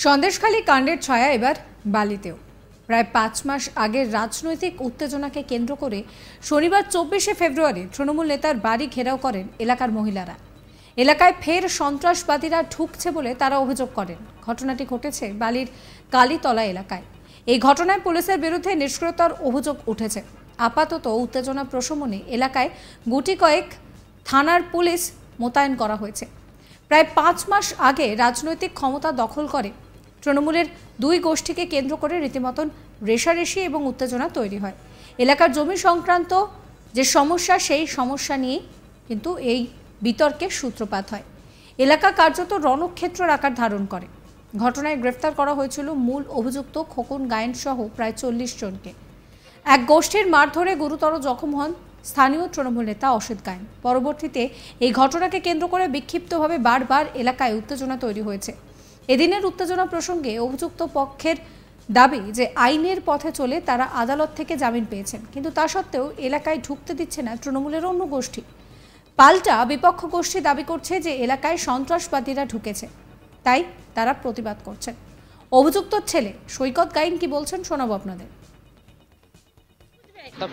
সন্দেশখালী কাণ্ডের ছায়া এবার বালিতেও। প্রায় 5 মাস আগের রাজনৈতিক উত্তেজনাকে কেন্দ্র করে শনিবার 24শে ফেব্রুয়ারি তৃণমূল নেতার বাড়ি ঘেরাও করেন এলাকার মহিলারা। এলাকায় ফের সন্ত্রাসবাদীরা ঢুকছে বলে তারা অভিযোগ করেন। ঘটনাটি ঘটেছে বালির কালীতলা এলাকায়। এই ঘটনায় পুলিশের বিরুদ্ধে নিষ্ক্রিয়তার অভিযোগ উঠেছে। আপাতত উত্তেজনা প্রশমনে এলাকায় গুটি কয়েক থানার পুলিশ মোতায়েন করা হয়েছে। প্রায় 5 মাস আগে রাজনৈতিক ক্ষমতা দখল করে তৃণমূলের দুই গোষ্ঠীকে কেন্দ্র করে রীতিমতন রেষারেষি এবং উত্তেজনা তৈরি হয়। এলাকার জমি সংক্রান্ত যে সমস্যা, সেই সমস্যা নিয়ে কিন্তু এই বিতর্কের সূত্রপাত হয়। এলাকা কার্যত রণক্ষেত্রের আকার ধারণ করে। ঘটনায় গ্রেফতার করা হয়েছিল মূল অভিযুক্ত খোকন গায়েন সহ প্রায় 40 জনকে। এক গোষ্ঠীর মারধরে গুরুতর জখম হন স্থানীয় তৃণমূল নেতা অসিত গায়েন। পরবর্তীতে এই ঘটনাকে কেন্দ্র করে বিক্ষিপ্তভাবে বারবার এলাকায় উত্তেজনা তৈরি হয়েছে। এদিনের উত্তেজনা প্রসঙ্গে অভিযুক্ত পক্ষের দাবি যে আইনের পথে চলে তারা আদালত থেকে জামিন পেয়েছেন, কিন্তু তা সত্ত্বেও এলাকায় ঢুকতে দিচ্ছে না তৃণমূলের অন্য গোষ্ঠী। পাল্টা বিপক্ষ গোষ্ঠী দাবি করছে যে এলাকায় সন্ত্রাসবাদীরা ঢুকেছে, তাই তারা প্রতিবাদ করছেন। অভিযুক্ত ছেলে সৈকত গায়েন কি বলছেন শোনাবো আপনাদের।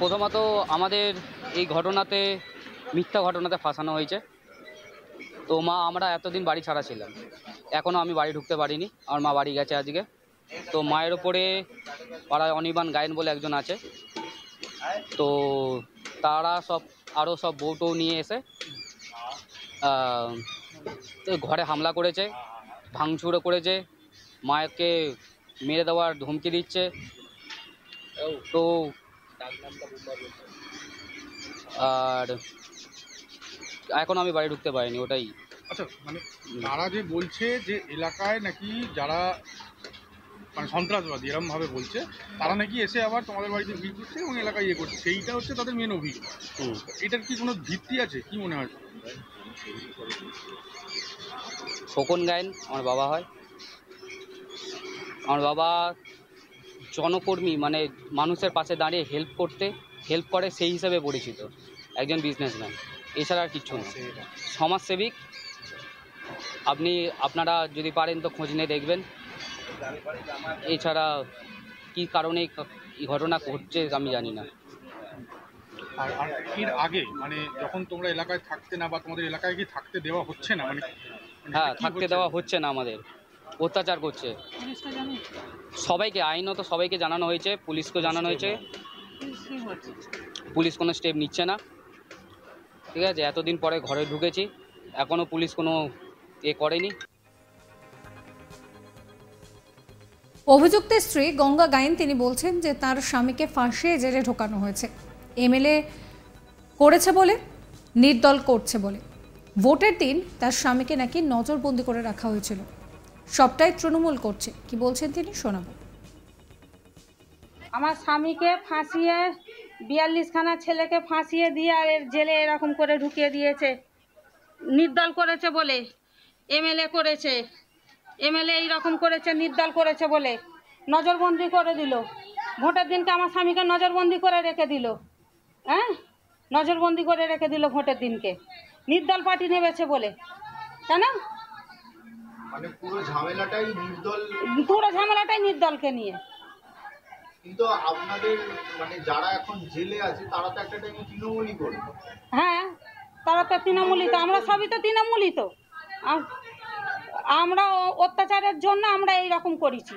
প্রথমত আমাদের এই ঘটনাতে মিথ্যা ঘটনাতে ফাঁসানো হয়েছে। তো আমরা এতদিন বাড়ি ছাড়া ছিলাম, এখনও আমি বাড়ি ঢুকতে পারিনি। আমার মা বাড়ি গেছে আজকে। তো মায়ের ওপরে পাড়ায় অনির্বাণ গায়েন বলে একজন আছে, তো তারা আরও সব বউটো নিয়ে এসে ঘরে হামলা করেছে, ভাঙচুরও করেছে, মাকে মেরে দেওয়ার ধমকি দিচ্ছে। তো আর এখন আমি বাড়ি ঢুকতে পারিনি, ওটাই। আচ্ছা, মানে তারা যে বলছে যে এলাকায় নাকি যারা মানে সন্ত্রাসবাদী এরকমভাবে বলছে, তারা নাকি এসে আবার তোমাদের বাড়িতে ভিড় করছে এবং এলাকায় ইয়ে করছে, সেইটা হচ্ছে তাদের মেন অভিযোগ। এটার কি কোনো ভিত্তি আছে, কি মনে হয়? খোকন গায়েন আমার বাবা হয়। আমার বাবা জনকর্মী, মানে মানুষের পাশে দাঁড়িয়ে হেল্প করে সেই হিসাবে পরিচিত একজন বিজনেসম্যান, এছাড়া আর কিছু না। সমাজসেবিক। আপনারা যদি পারেন তো খোঁজ নিয়ে দেখবেন। এছাড়া কী কারণে এই ঘটনা ঘটছে আমি জানি না। আর এর আগে মানে যখন তোমরা এলাকায় থাকতে না, বা তোমাদের এলাকায় কি থাকতে দেওয়া হচ্ছে না? মানে হ্যাঁ, থাকতে দেওয়া হচ্ছে না, আমাদের অত্যাচার করছে সবাইকে। আইনত সবাইকে জানানো হয়েছে, পুলিশকেও জানানো হয়েছে, পুলিশ কোনো স্টেপ নিচ্ছে না। ঠিক আছে, এতদিন পরে ঘরে ঢুকেছি, এখনও পুলিশ কোনো করেনি। অভিযুক্তের স্ত্রী গঙ্গা গায়েন তিনি বলছেন যে তার স্বামীকে ফাঁসিয়ে জেলে ঢোকানো হয়েছে, এমএলএ করেছে বলে, নির্দল করছে বলে। ভোটের দিন তার স্বামীকে নাকি নজরবন্দি করে রাখা হয়েছিল, সবটাই তৃণমূল করছে। কি বলছেন তিনি শোনাবো। আমার স্বামীকে ফাঁসিয়ে 42খানা ছেলেকে ফাঁসিয়ে দিয়ে আর জেলে এরকম করে ঢুকিয়ে দিয়েছে, নির্দল করেছে বলে। এমএলএ করেছে, এমএলএ এইরকম করেছে, নির্দল করেছে বলে নজরবন্দি করে দিল। ভোটের দিনকে আমার স্বামীকে নজরবন্দি করে রেখে দিল। হ্যাঁ, নজরবন্দি করে রেখে দিল ভোটের দিনকে, নির্দল পার্টি নেমেছে বলে। কেন? মানে পুরো ঝামেলাটাই নির্দলকে নিয়ে। কিন্তু আপনাদের মানে যারা এখন জেলে আছে তারা তো একটা টাইমে তৃণমূলই করে। হ্যাঁ, তারা তো তৃণমূলই, তো আমরা সবই তো তৃণমূলই। তো আমরা অত্যাচারের জন্য আমরা এইরকম করেছি।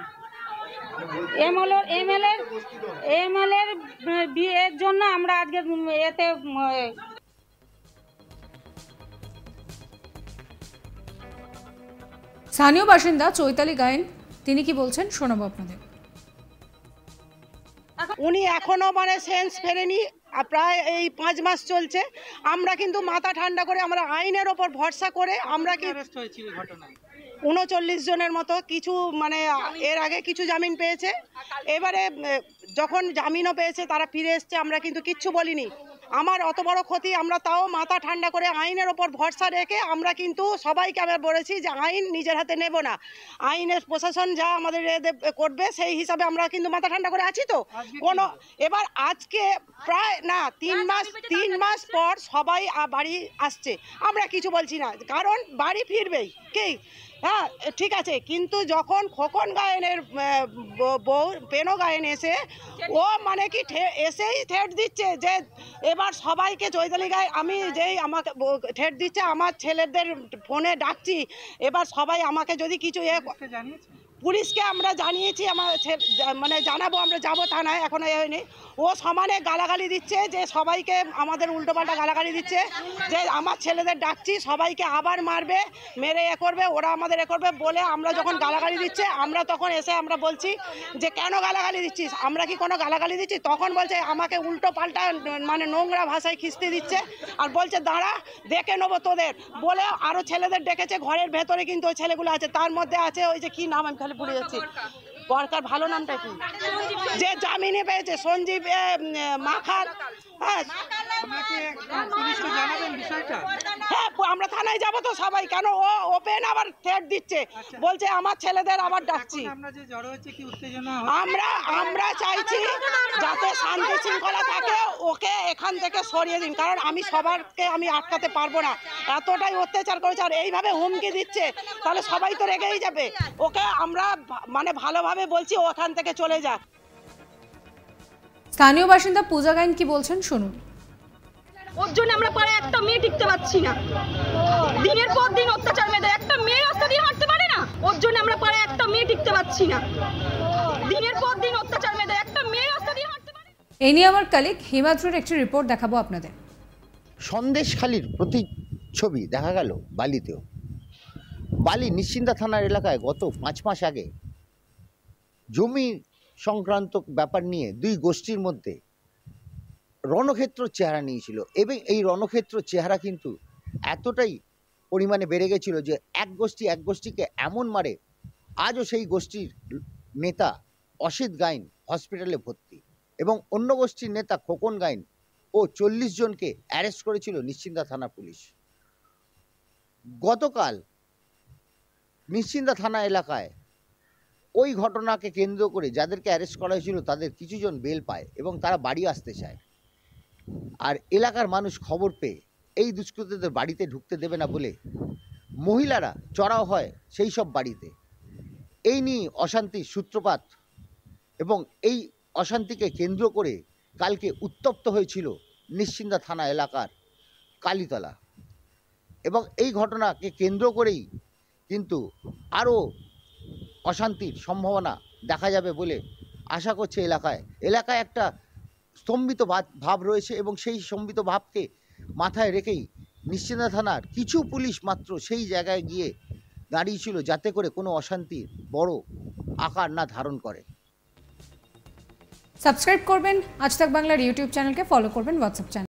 এমএলএর বিয়ের জন্য আমরা আজকে এতে। স্থানীয় বাসিন্দা চৈতালি গায়েন তিনি কি বলছেন শোনাবো আপনাদের। উনি এখনো মানে সেন্স ফেরেনি, প্রায় এই 5 মাস চলছে। আমরা কিন্তু মাথা ঠান্ডা করে, আমরা আইনের ওপর ভরসা করে, আমরা কি 39 জনের মতো, কিছু মানে এর আগে কিছু জামিন পেয়েছে, এবারে যখন জামিনও পেয়েছে তারা ফিরে এসছে। আমরা কিন্তু কিচ্ছু বলিনি। আমার অত বড় ক্ষতি, আমরা তাও মাথা ঠান্ডা করে আইনের ওপর ভরসা রেখে আমরা কিন্তু সবাইকে আমরা বলেছি যে আইন নিজের হাতে নেব না, আইনের প্রশাসন যা আমাদের করবে সেই হিসাবে আমরা কিন্তু মাথা ঠান্ডা করে আছি। তো কোনো এবার আজকে প্রায় না 3 মাস পর সবাই বাড়ি আসছে, আমরা কিছু বলছি না, কারণ বাড়ি ফিরবেই। কি হ্যাঁ ঠিক আছে, কিন্তু যখন খোকন গায়েনের বউ পেনো গায়েন এসে ও মানে কি এসেই থ্রেট দিচ্ছে যে এবার সবাইকে চৈতালি গায়ে আমি যেই আমাকে থ্রেট দিচ্ছে, আমার ছেলেদের ফোনে ডাকছি, এবার সবাই আমাকে যদি কিছু পুলিশকে আমরা জানিয়েছি, মানে জানাবো, আমরা যাবো থানায়, এখনো হয়নি। ও সমানে গালাগালি দিচ্ছে যে সবাইকে আমাদের উল্টোপাল্টা গালাগালি দিচ্ছে যে আমার ছেলেদের ডাকছি, সবাইকে আবার মারবে, মেরে করবে, ওরা আমাদের করবে বলে আমরা যখন গালাগালি দিচ্ছে আমরা তখন এসে আমরা বলছি যে কেন গালাগালি দিচ্ছিস, আমরা কি কোনো গালাগালি দিচ্ছি? তখন বলছে আমাকে উল্টো পাল্টা মানে নোংরা ভাষায় খিস্তি দিচ্ছে আর বলছে দাঁড়া দেখে নেবো তোদের বলে আরও ছেলেদের ডেকেছে ঘরের ভেতরে, কিন্তু ওই ছেলেগুলো আছে, তার মধ্যে আছে ওই যে কি নাম আমি খালি ভুলে যাচ্ছি, বরকার ভালো নামটা কি, যে জামিনে পেয়েছে সঞ্জীব মাখাল। হ্যাঁ আমরা থানায় যাবো তো সবাই, কেন ও ওপেন আবার থ্রেট দিচ্ছে, বলছে আমার ছেলেদের আবার ডাকছি। আমরা চাইছি যাতে শান্তি শৃঙ্খলা থাকে, ওকে এখান থেকে সরিয়ে দিন, কারণ আমি সবারকে আমি আটকাতে পারবো না, এতটাই অত্যাচার করেছে আর এইভাবে হুমকি দিচ্ছে, তাহলে সবাই তো রেগেই যাবে। ওকে আমরা মানে ভালোভাবে বলছি ওখান থেকে চলে যাক। স্থানীয় বাসিন্দা পূজা গাইন কি বলছেন শুনুন। ওর জন্য আমরা পাড়ায় একটা মেয়ে টিকতে পারছি না, দিনের পর দিন অত্যাচার মেয়েদের, একটা মেয়ে রাস্তা দিয়ে হাঁটতে পারে না, ওর জন্য আমরা পাড়ায় একটা মেয়ে টিকতে পারছি না, দিনের পর দিন অত্যাচার মেয়েদের, একটা মেয়ে রাস্তা দিয়ে হাঁটতে পারে। এই নিয়ে আমার কলিগ হিমাদ্রির একটি রিপোর্ট দেখাবো আপনাদের। সন্দেশখালীর প্রতিচ্ছবি দেখা গেল বালিতেও। বালি নিশ্চিন্দা থানার এলাকায় গত 5 মাস আগে জমি সংক্রান্ত ব্যাপার নিয়ে দুই গোষ্ঠীর মধ্যে রণক্ষেত্র চেহারা নিয়েছিল, এবং এই রণক্ষেত্র চেহারা কিন্তু এতটাই পরিমাণে বেড়ে গেছিল যে এক গোষ্ঠীকে এমন মারে, আজও সেই গোষ্ঠীর নেতা অসিত গাইন হসপিটালে ভর্তি, এবং অন্য গোষ্ঠীর নেতা খোকন গাইন ও 40 জনকে অ্যারেস্ট করেছিল নিশ্চিন্দা থানা পুলিশ। গতকাল নিশ্চিন্দা থানা এলাকায় ওই ঘটনাকে কেন্দ্র করে যাদেরকে অ্যারেস্ট করা হয়েছিল তাদের কিছুজন বেল পায় এবং তারা বাড়ি আসতে চায়, আর এলাকার মানুষ খবর পেয়ে এই দুষ্কৃতীদের বাড়িতে ঢুকতে দেবে না বলে মহিলারা চড়াও হয় সেই সব বাড়িতে। এই নিয়ে অশান্তির সূত্রপাত, এবং এই অশান্তিকে কেন্দ্র করে কালকে উত্তপ্ত হয়েছিল নিশ্চিন্দা থানা এলাকার কালীতলা, এবং এই ঘটনাকে কেন্দ্র করেই কিন্তু আরও অশান্তির সম্ভাবনা দেখা যাবে বলে আশা করছে এলাকায় একটা স্তম্ভিত ভাব রয়েছে, এবং সেই স্তম্ভিত ভাবকে মাথায় রেখেই নিশ্চিন্দা থানার কিছু পুলিশ মাত্র সেই জায়গায় গিয়ে দাঁড়িয়েছিল যাতে করে কোনো অশান্তির বড় আকার না ধারণ করে। সাবস্ক্রাইব করবেন আজ তাক বাংলার ইউটিউব চ্যানেলকে, ফলো করবেন হোয়াটসঅ্যাপ চ্যানেল।